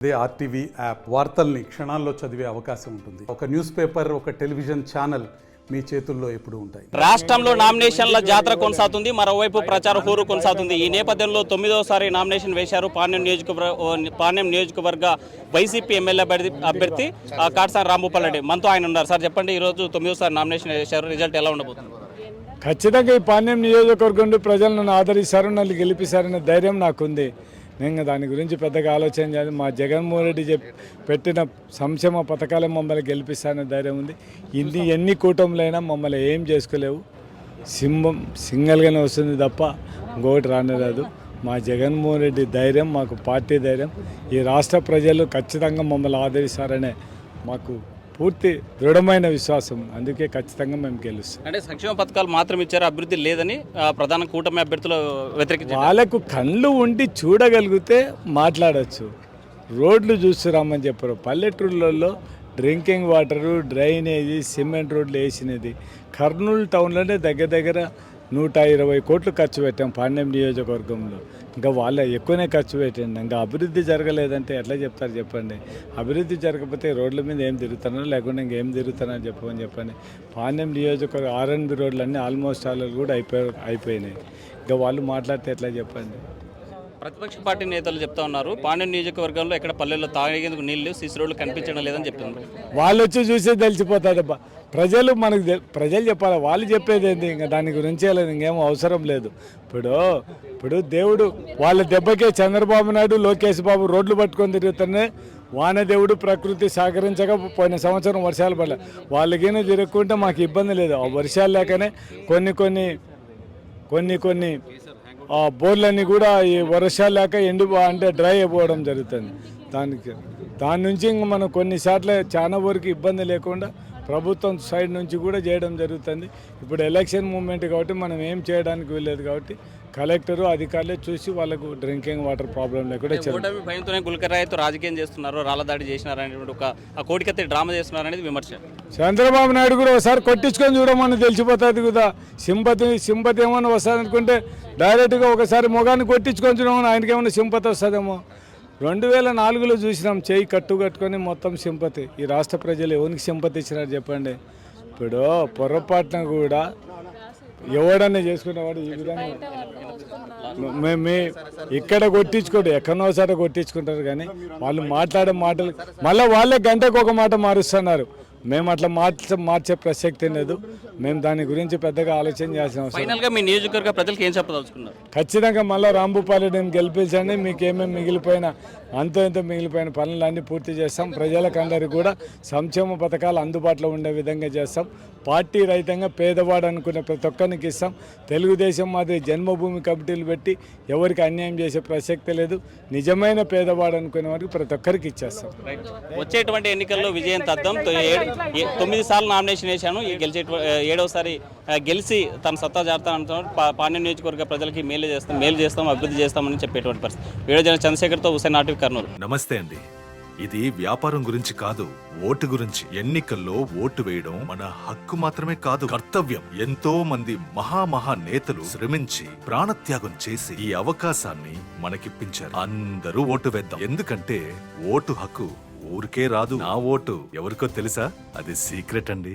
ఇదే RTV app వార్తల్ని క్షణాల్లో చదివే అవకాశం ఉంటుంది. ఒక న్యూస్ పేపర్, ఒక టెలివిజన్ ఛానల్ మీ చేతుల్లో ఎప్పుడు ఉంటాయి. రాష్ట్రంలో నామినేషన్ల జాతర కొనసాగుతుంది, మరోవైపు ప్రచార హోరు కొనసాగుతుంది. ఈ నేపథ్యంలో 9వసారి నామినేషన్ వేశారు పాణ్యం నియోజకవర్గ వైసీపీ ఎమ్మెల్యే అభ్యర్థి కాటసాని రాంభూపాల్ రెడ్డి. మనతో ఆయన ఉన్నారు. సార్ చెప్పండి, ఈరోజు 9వసారి నామినేషన్ వేశారు, రిజల్ట్ ఎలా ఉండబోతుంది? ఖచ్చితంగా ఈ పాణ్యం నియోజకవర్గం ప్రజలు నన్ను ఆదరిస్తారు, నన్ను గెలిపిస్తారనే ధైర్యం నాకుంది. నేను దాని గురించి పెద్దగా ఆలోచన చేయాలి. మా జగన్మోహన్ రెడ్డి పెట్టిన సంక్షేమ పథకాలే మమ్మల్ని గెలిపిస్తారనే ధైర్యం ఉంది. ఎన్ని కూటములైనా మమ్మల్ని ఏం చేసుకోలేవు. సింగల్గానే వస్తుంది తప్ప ఇంకోటి రానేరాదు. మా జగన్మోహన్ రెడ్డి ధైర్యం, మాకు పార్టీ ధైర్యం, ఈ రాష్ట్ర ప్రజలు ఖచ్చితంగా మమ్మల్ని ఆదరిస్తారనే మాకు పూర్తి దృఢమైన విశ్వాసం. అందుకే ఖచ్చితంగా మేము గెలుస్తాం. అంటే సంక్షేమ పథకాలు మాత్రం ఇచ్చారు, అభివృద్ధి లేదని ప్రధాన కూటమి అభ్యర్థులు వ్యతిరేకించారు. వాళ్ళకు కళ్ళు ఉండి చూడగలిగితే మాట్లాడచ్చు. రోడ్లు చూస్తురామని చెప్పారు. పల్లెటూళ్ళల్లో డ్రింకింగ్ వాటరు, డ్రైనేజీ, సిమెంట్ రోడ్లు వేసినది కర్నూలు టౌన్లోనే దగ్గర 120 కోట్లు ఖర్చు పెట్టాం పాణ్యం నియోజకవర్గంలో. ఇంకా వాళ్ళ ఎక్కువనే ఖర్చు పెట్టండి. ఇంకా అభివృద్ధి జరగలేదంటే ఎట్లా చెప్తారు చెప్పండి? అభివృద్ధి జరగకపోతే రోడ్ల మీద ఏం తిరుగుతానో లేకుండా ఇంకేం తిరుగుతానని చెప్పండి. పాణ్యం నియోజకవర్గం ఆర్ఎన్బి రోడ్లన్నీ ఆల్మోస్ట్ ఆల్ కూడా అయిపోయినాయి. ఇంకా వాళ్ళు మాట్లాడితే ఎట్లా చెప్పండి? ప్రతిపక్ష పార్టీ నేతలు చెప్తా ఉన్నారు, పాణ్యం నియోజకవర్గంలో ఎక్కడ పల్లెల్లో తాగేందుకు నీళ్లు, సిసి రోడ్లు కనిపించడం లేదని చెప్తున్నారు. వాళ్ళు వచ్చి చూసి తెలిసిపోతుందబ్బా. ప్రజలు చెప్పాలి, వాళ్ళు చెప్పేది ఏంటి? ఇంకా దాని గురించి లేదు, ఇంకేమో అవసరం లేదు. ఇప్పుడు దేవుడు వాళ్ళ దెబ్బకే చంద్రబాబు నాయుడు, లోకేష్ బాబు రోడ్లు పట్టుకొని తిరుగుతానే వానదేవుడు ప్రకృతి సహకరించక పోయిన సంవత్సరం వర్షాలు పడలే. వాళ్ళకైనా తిరగకుంటే మాకు ఇబ్బంది లేదు. ఆ వర్షాలు లేకనే కొన్ని బోర్లన్నీ కూడా ఈ వర్షాలు లేక అంటే డ్రై అయిపోవడం జరుగుతుంది. దాని నుంచి ఇంక మనం కొన్నిసార్లు చాలా వరకు ఇబ్బంది లేకుండా ప్రభుత్వం సైడ్ నుంచి కూడా చేయడం జరుగుతుంది. ఇప్పుడు ఎలక్షన్ మూమెంట్ కాబట్టి మనం ఏం చేయడానికి వీల్లేదు కాబట్టి కలెక్టరు, అధికారులే చూసి వాళ్ళకు డ్రింకింగ్ వాటర్ ప్రాబ్లం లేకుండా భయంతోనే గుల్కరాయితో రాజకీయం చేస్తున్నారు, రాళ్ళదాడి చేసినారు అనేటువంటి ఒక కోడికత్తి డ్రామా చేస్తున్నారు అనేది విమర్శ. చంద్రబాబు నాయుడు కూడా ఒకసారి కొట్టించుకొని చూడమని తెలిసిపోతుంది కదా. సింపతి ఏమన్నా వస్తుంది అనుకుంటే డైరెక్ట్గా ఒకసారి మొగాన్ని కొట్టించుకొని చూడమని ఆయనకి ఏమన్నా సింపతి వస్తుందేమో. 2004లో చూసినాం, చేయి కట్టుకొని మొత్తం సింపతి. ఈ రాష్ట్ర ప్రజలు ఎవరికి సింపతి ఇచ్చినారు చెప్పండి? ఇప్పుడు పొరపాటున కూడా ఎవడన్నా చేసుకునేవాడు ఈ విధంగా ఇక్కడ కొట్టించుకోడు, ఎక్కడోసారి కొట్టించుకుంటారు. కానీ వాళ్ళు మాట్లాడే మాటలు మళ్ళీ వాళ్ళే గంటకు ఒక మాట మారుస్తున్నారు. మేము అట్లా మార్చే ప్రసక్తి లేదు. మేము దాని గురించి పెద్దగా ఆలోచన చేయాల్సిన అవసరం. ఫైనల్గా మీ నియోజకవర్గ ప్రజలకు ఏం చెప్పదలుచుకున్నారు? ఖచ్చితంగా మళ్ళీ రాంభూపాల్ రెడ్డిని గెలిపించండి. మీకు ఏమేమి మిగిలిపోయిన ఎంతో మిగిలిపోయిన పనులన్నీ పూర్తి చేస్తాం. ప్రజలకు అందరికీ కూడా సంక్షేమ పథకాలు అందుబాటులో ఉండే విధంగా చేస్తాం. పార్టీ రహితంగా పేదవాడు అనుకునే ప్రతి ఒక్కరికి ఇస్తాం. తెలుగుదేశం మాదిరి జన్మభూమి కమిటీలు పెట్టి ఎవరికి అన్యాయం చేసే ప్రసక్తి లేదు. నిజమైన పేదవాడు అనుకునే వారికి ప్రతి ఒక్కరికి ఇచ్చేస్తాం. వచ్చేటువంటి ఎన్నికల్లో విజయం తథ్యం. 9 సార్లు నామినేషన్ వేశాను, 7వసారి గెలిచి తన సత్తా జారుతానంటున్నాడు. పాణ్యం నియోజకవర్గ ప్రజలకి మేలు చేస్తాం, అభివృద్ధి చేస్తామని చెప్పేటువంటి పరిస్థితి. వీడియో జర్నలిస్ట్ చంద్రశేఖర్తో హుసేన్ ఆర్టీవీ కర్నూలు. నమస్తే అండి. ఇది వ్యాపారం గురించి కాదు, ఓటు గురించి. ఎన్నికల్లో ఓటు వేయడం మన హక్కు మాత్రమే కాదు, కర్తవ్యం. ఎంతో మంది మహా నేతలు శ్రమించి ప్రాణత్యాగం చేసి ఈ అవకాశాన్ని మనకిప్పించారు. అందరూ ఓటు వేద్దాం. ఎందుకంటే ఓటు హక్కు ఊరికే రాదు. నా ఓటు ఎవరికో తెలుసా? అది సీక్రెట్ అండి.